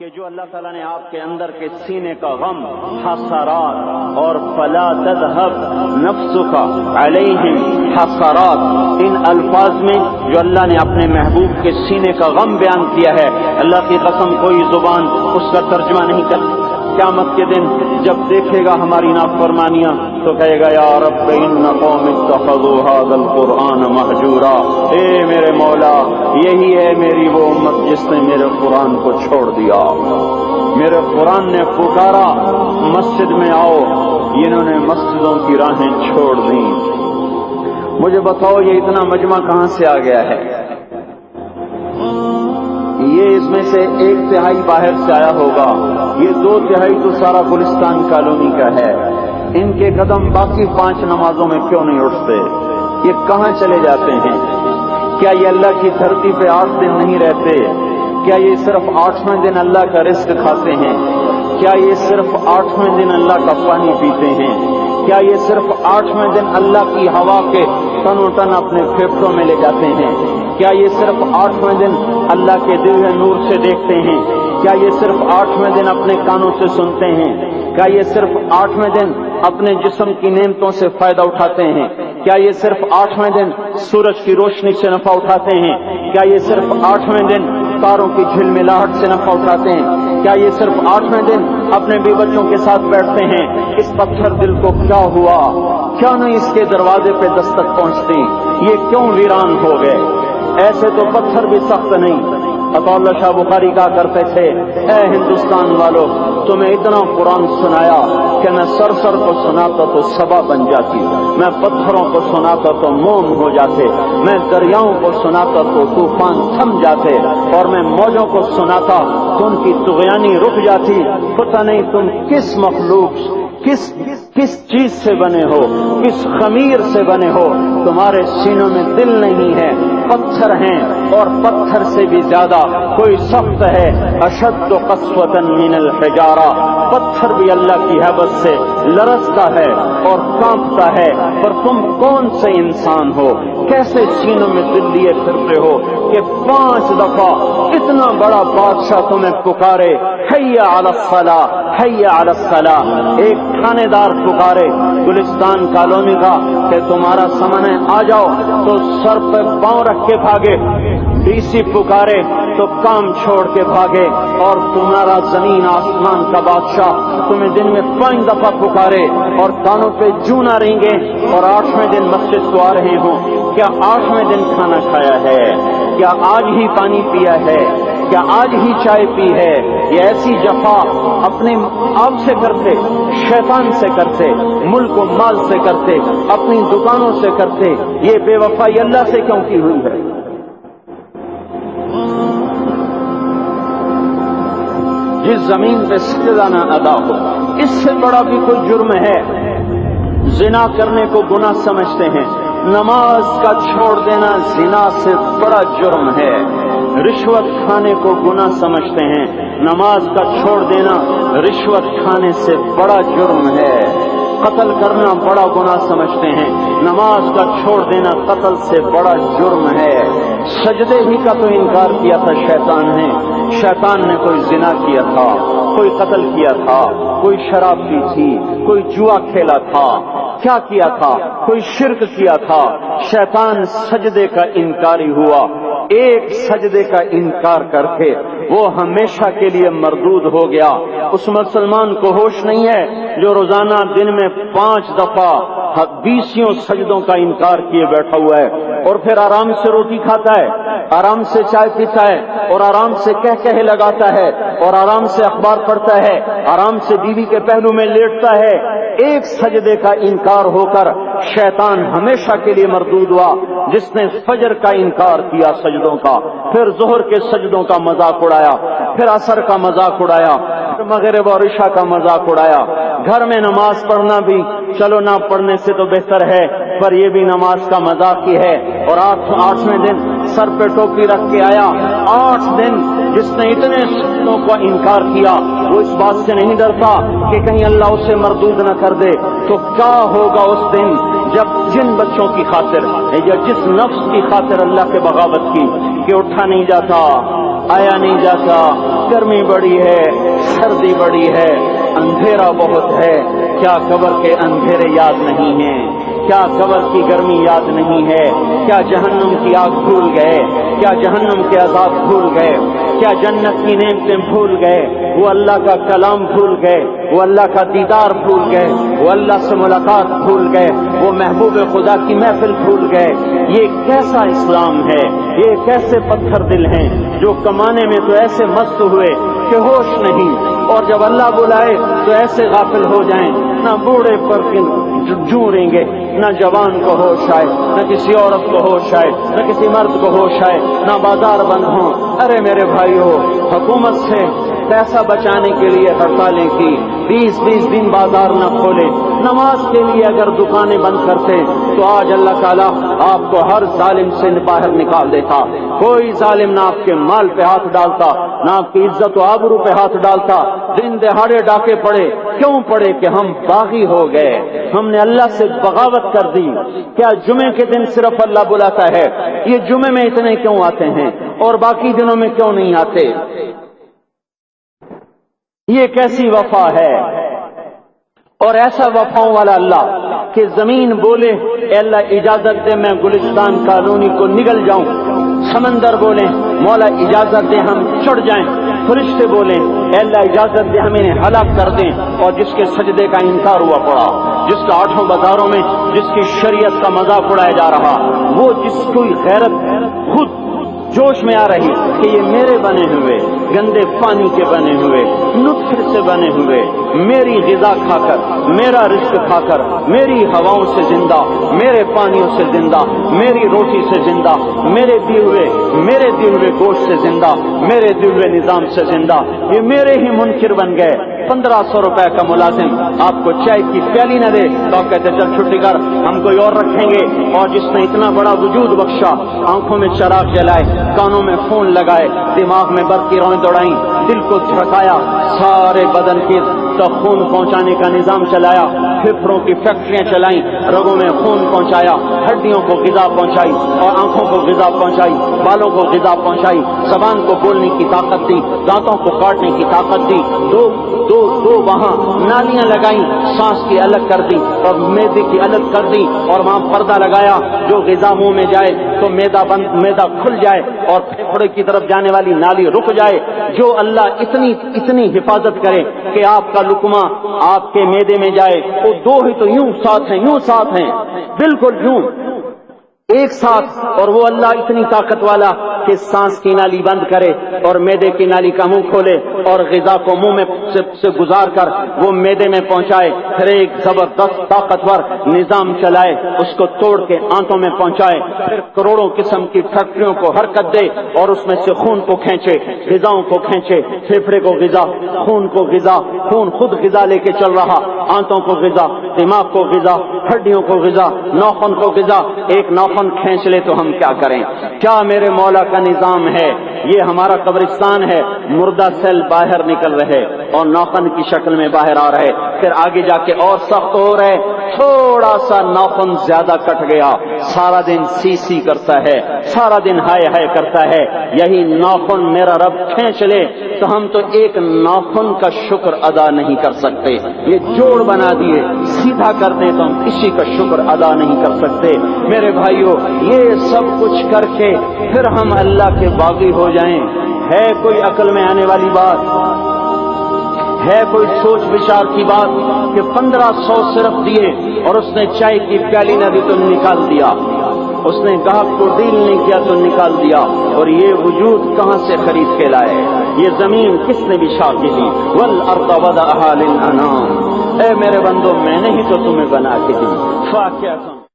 کہ جو اللہ تعالیٰ نے آپ کے اندر کے سینے کا غم، حسرات اور فلا تذهب نفسک علیہم حسرات، ان الفاظ میں جو اللہ نے اپنے محبوب کے سینے کا غم بیان کیا ہے، اللہ کی قسم کوئی زبان اس کا ترجمہ نہیں کرتی۔ قیامت کے دن جب دیکھے گا ہماری نافرمانیاں تو کہے گا یا رب ان قوم اتخذوا هذا القرآن مہجورا، اے میرے مولا یہی ہے میری وہ امت جس نے میرے قرآن کو چھوڑ دیا، میرے قرآن نے پکارا مسجد میں آؤ، انہوں نے مسجدوں کی راہیں چھوڑ دیں۔ مجھے بتاؤ یہ اتنا مجمع کہاں سے آ گیا ہے؟ یہ اس میں سے 1/3 باہر سے آیا ہوگا، یہ 2/3 تو سارا گلستان کالونی کا ہے۔ ان کے قدم باقی 5 نمازوں میں کیوں نہیں اٹھتے؟ یہ کہاں چلے جاتے ہیں؟ کیا یہ اللہ کی دھرتی پہ 8 دن نہیں رہتے؟ کیا یہ صرف 8ویں دن اللہ کا رزق کھاتے ہیں؟ کیا یہ صرف 8ویں دن اللہ کا پانی پیتے ہیں؟ کیا یہ صرف 8ویں دن اللہ کی ہوا کے تن و تن اپنے پھیپھڑوں میں لے جاتے ہیں؟ کیا یہ صرف 8ویں دن اللہ کے دل نور سے دیکھتے ہیں؟ کیا یہ صرف 8ویں دن اپنے کانوں سے سنتے ہیں؟ کیا یہ صرف 8ویں دن اپنے جسم کی نعمتوں سے فائدہ اٹھاتے ہیں؟ کیا یہ صرف 8ویں دن سورج کی روشنی سے نفع اٹھاتے ہیں؟ کیا یہ صرف 8ویں دن تاروں کی جھلملاہٹ سے نفع اٹھاتے ہیں؟ کیا یہ صرف 8ویں دن اپنے بیوی بچوں کے ساتھ بیٹھتے ہیں؟ اس پتھر دل کو کیا ہوا؟ کیا نہیں اس کے دروازے پہ دستک پہنچتی؟ یہ کیوں ویران ہو گئے؟ ایسے تو پتھر بھی سخت نہیں۔ عطا اللہ شاہ بخاری کہا کرتے تھے اے ہندوستان والو، تمہیں اتنا قرآن سنایا کہ میں سرسر کو سناتا تو صبا بن جاتی، میں پتھروں کو سناتا تو موم ہو جاتے، میں دریاؤں کو سناتا تو طوفان تھم جاتے، اور میں موجوں کو سناتا تو ان کی طغیانی رک جاتی۔ پتہ نہیں تم کس مخلوق کس چیز سے بنے ہو، کس خمیر سے بنے ہو، تمہارے سینوں میں دل نہیں ہے، پتھر ہیں، اور پتھر سے بھی زیادہ کوئی سخت ہے۔ اشد قسوة من الحجارہ، پتھر بھی اللہ کی ہیبت سے لرزتا ہے اور کانپتا ہے، پر تم کون سے انسان ہو، کیسے سینوں میں دل لیے پھرتے ہو کہ 5 دفعہ اتنا بڑا بادشاہ تمہیں پکارے حی علی الصلاۃ حی علی الصلاۃ، ایک تھانے دار پکارے گلستان کالونی کا کہ تمہارا سامان ہے آ جاؤ، تو سر پہ پاؤں رکھ کے بھاگے، ڈی سی پکارے تو کام چھوڑ کے بھاگے، اور تمہارا زمین آسمان کا بادشاہ تمہیں دن میں 5 دفعہ پکارے اور کانوں پہ جوں نہ رینگے، اور 8ویں دن مسجد کو آ رہے ہوں۔ کیا 8ویں دن کھانا کھایا ہے؟ کیا آج ہی پانی پیا ہے؟ کیا آج ہی چائے پی ہے؟ یہ ایسی جفا اپنے آپ سے کرتے، شیطان سے کرتے، ملک و مال سے کرتے، اپنی دکانوں سے کرتے، یہ بے وفائی اللہ سے کیوں کی ہوئی ہے؟ جس زمین پہ سجدہ نہ ادا ہو، اس سے بڑا بھی کوئی جرم ہے؟ زنا کرنے کو گناہ سمجھتے ہیں، نماز کا چھوڑ دینا زنا سے بڑا جرم ہے۔ رشوت کھانے کو گناہ سمجھتے ہیں، نماز کا چھوڑ دینا رشوت کھانے سے بڑا جرم ہے۔ قتل کرنا بڑا گناہ سمجھتے ہیں، نماز کا چھوڑ دینا قتل سے بڑا جرم ہے۔ سجدے ہی کا تو انکار کیا تھا شیطان نے، شیطان نے کوئی زنا کیا تھا، کوئی قتل کیا تھا، کوئی شراب پی تھی، کوئی جوا کھیلا تھا، کیا کیا تھا؟ کوئی شرک کیا تھا، شیطان سجدے کا انکاری ہوا۔ ایک سجدے کا انکار کر کے وہ ہمیشہ کے لیے مردود ہو گیا۔ اس مسلمان کو ہوش نہیں ہے جو روزانہ دن میں 5 دفعہ 20 سجدوں کا انکار کیے بیٹھا ہوا ہے، اور پھر آرام سے روٹی کھاتا ہے، آرام سے چائے پیتا ہے، اور آرام سے کہے لگاتا ہے، اور آرام سے اخبار پڑھتا ہے، آرام سے بیوی کے پہلو میں لیٹتا ہے۔ ایک سجدے کا انکار ہو کر شیطان ہمیشہ کے لیے مردود ہوا۔ جس نے فجر کا انکار کیا سجدوں کا، پھر ظہر کے سجدوں کا مذاق اڑایا، پھر عصر کا مذاق اڑایا، پھر مغرب اور عشاء کا مذاق اڑایا۔ گھر میں نماز پڑھنا بھی چلو نہ پڑھنے سے تو بہتر ہے، پر یہ بھی نماز کا مذاق ہی ہے۔ اور 8ویں دن سر پہ ٹوپی رکھ کے آیا۔ 8 دن جس نے اتنے سجدوں کا انکار کیا، وہ اس بات سے نہیں ڈرتا کہ کہیں اللہ اسے مردود نہ کر دے، تو کیا ہوگا اس دن جب جن بچوں کی خاطر یا جس نفس کی خاطر اللہ کے بغاوت کی کہ اٹھا نہیں جاتا، آیا نہیں جاتا، گرمی بڑی ہے، سردی بڑی ہے، اندھیرا بہت ہے۔ کیا قبر کے اندھیرے یاد نہیں ہیں؟ کیا قبر کی گرمی یاد نہیں ہے؟ کیا جہنم کی آگ بھول گئے؟ کیا جہنم کے عذاب بھول گئے؟ کیا جنت کی نعمتیں بھول گئے؟ وہ اللہ کا کلام بھول گئے، وہ اللہ کا دیدار بھول گئے، وہ اللہ سے ملاقات بھول گئے، وہ محبوب خدا کی محفل بھول گئے۔ یہ کیسا اسلام ہے؟ یہ کیسے پتھر دل ہیں جو کمانے میں تو ایسے مست ہوئے کہ ہوش نہیں، اور جب اللہ بلائے تو ایسے غافل ہو جائیں، نہ بوڑھے پر جھوڑیں گے، نہ جوان کو ہوش آئے، نہ کسی عورت کو ہوش آئے، نہ کسی مرد کو ہوش آئے، نہ بازار بند ہوں۔ ارے میرے بھائیو، حکومت سے پیسہ بچانے کے لیے ہڑتالیں کی، 20 دن بازار نہ کھولے، نماز کے لیے اگر دکانیں بند کرتے تو آج اللہ تعالیٰ آپ کو ہر ظالم سے باہر نکال دیتا۔ کوئی ظالم نہ آپ کے مال پہ ہاتھ ڈالتا، نہ آپ کی عزت و آبرو پہ ہاتھ ڈالتا۔ دن دہاڑے ڈاکے پڑے، کیوں پڑے؟ کہ ہم باغی ہو گئے، ہم نے اللہ سے بغاوت کر دی۔ کیا جمعے کے دن صرف اللہ بلاتا ہے؟ یہ جمعے میں اتنے کیوں آتے ہیں اور باقی دنوں میں کیوں نہیں آتے؟ یہ کیسی وفا ہے؟ اور ایسا وفاؤں والا اللہ کہ زمین بولے اے اللہ اجازت دے میں گلستان کالونی کو نگل جاؤں، سمندر بولے مولا اجازت دے ہم چڑھ جائیں، فرشتے بولیں اے اللہ اجازت دے ہم انہیں ہلاک کر دیں، اور جس کے سجدے کا انکار ہوا پڑا، جس کا 8 بازاروں میں جس کی شریعت کا مذاق اڑایا جا رہا، وہ جس کوئی غیرت خود جوش میں آ رہی کہ یہ میرے بنے ہوئے گندے پانی کے بنے ہوئے نطفے سے بنے ہوئے، میری غذا کھا کر، میرا رزق کھا کر، میری ہواؤں سے زندہ، میرے پانیوں سے زندہ، میری روٹی سے زندہ، میرے دیے ہوئے گوشت سے زندہ، میرے دیے ہوئے نظام سے زندہ، یہ میرے ہی منکر بن گئے۔ 1500 روپے کا ملازم آپ کو چائے کی پیالی نہ دے تو آپ کہتے چل چھٹی کر، ہم کوئی اور رکھیں گے۔ اور جس نے اتنا بڑا وجود بخشا، آنکھوں میں چراغ جلائے، کانوں میں فون لگائے، دماغ میں برقی روئیں دوڑائیں، دل کو دھڑکایا، سارے بدن کی تک خون پہنچانے کا نظام چلایا، پھپھڑوں کی فیکٹریاں چلائیں، رگوں میں خون پہنچایا، ہڈیوں کو غذا پہنچائی اور آنکھوں کو غذا پہنچائی، بالوں کو غذا پہنچائی، زبان کو بولنے کی طاقت دی، دانتوں کو کاٹنے کی طاقت دی، دو وہاں نالیاں لگائیں، سانس کی الگ کر دی اور معدے کی الگ کر دی، اور وہاں پردہ لگایا، جو غذا منہ میں جائے تو معدہ کھل جائے اور پھیپھڑے کی طرف جانے والی نالی رک جائے۔ جو اللہ اتنی حفاظت کرے کہ آپ کا لقمہ آپ کے معدے میں جائے، وہ دو ہی تو یوں ساتھ ہیں بالکل یوں ایک ساتھ، اور وہ اللہ اتنی طاقت والا کہ سانس کی نالی بند کرے اور معدے کی نالی کا منہ کھولے اور غذا کو منہ میں سے گزار کر وہ معدے میں پہنچائے، پھر ایک زبردست طاقتور نظام چلائے، اس کو توڑ کے آنتوں میں پہنچائے، پھر کروڑوں قسم کی فیکٹریوں کو حرکت دے اور اس میں سے خون کو کھینچے، غذاؤں کو کھینچے، پھیپھڑے کو غذا، خون کو غذا، خون خود غذا لے کے چل رہا، آنتوں کو غذا، دماغ کو غذا، ہڈیوں کو غذا، ناخن کو غذا، ایک ناخن کھینچ لے تو ہم کیا کریں؟ کیا میرے مولا کا نظام ہے؟ یہ ہمارا قبرستان ہے، مردہ سیل باہر نکل رہے اور ناخن کی شکل میں باہر آ رہے، پھر آگے جا کے اور سخت ہو رہے، تھوڑا سا ناخن زیادہ کٹ گیا، سارا دن سی کرتا ہے، سارا دن ہائے کرتا ہے، یہی ناخن میرا رب کھینچ لے تو ہم تو ایک ناخن کا شکر ادا نہیں کر سکتے، یہ جوڑ بنا دیے، سیدھا کر دیں تو ہم کسی کا شکر ادا نہیں کر سکتے۔ میرے بھائیو، یہ سب کچھ کر کے پھر ہم اللہ کے باغی ہو جائیں، ہے کوئی عقل میں آنے والی بات؟ ہے کوئی سوچ بچار کی بات کہ 1500 صرف دیے اور اس نے چائے کی پیالی نہ دی تو نکال دیا، اس نے گاہک کو ڈیل نہیں کیا تو نکال دیا، اور یہ وجود کہاں سے خرید کے لائے؟ یہ زمین کس نے بچھا کے دی؟ والارض وضعها للانام، اے میرے بندو میں نے ہی تو تمہیں بنا کے دی،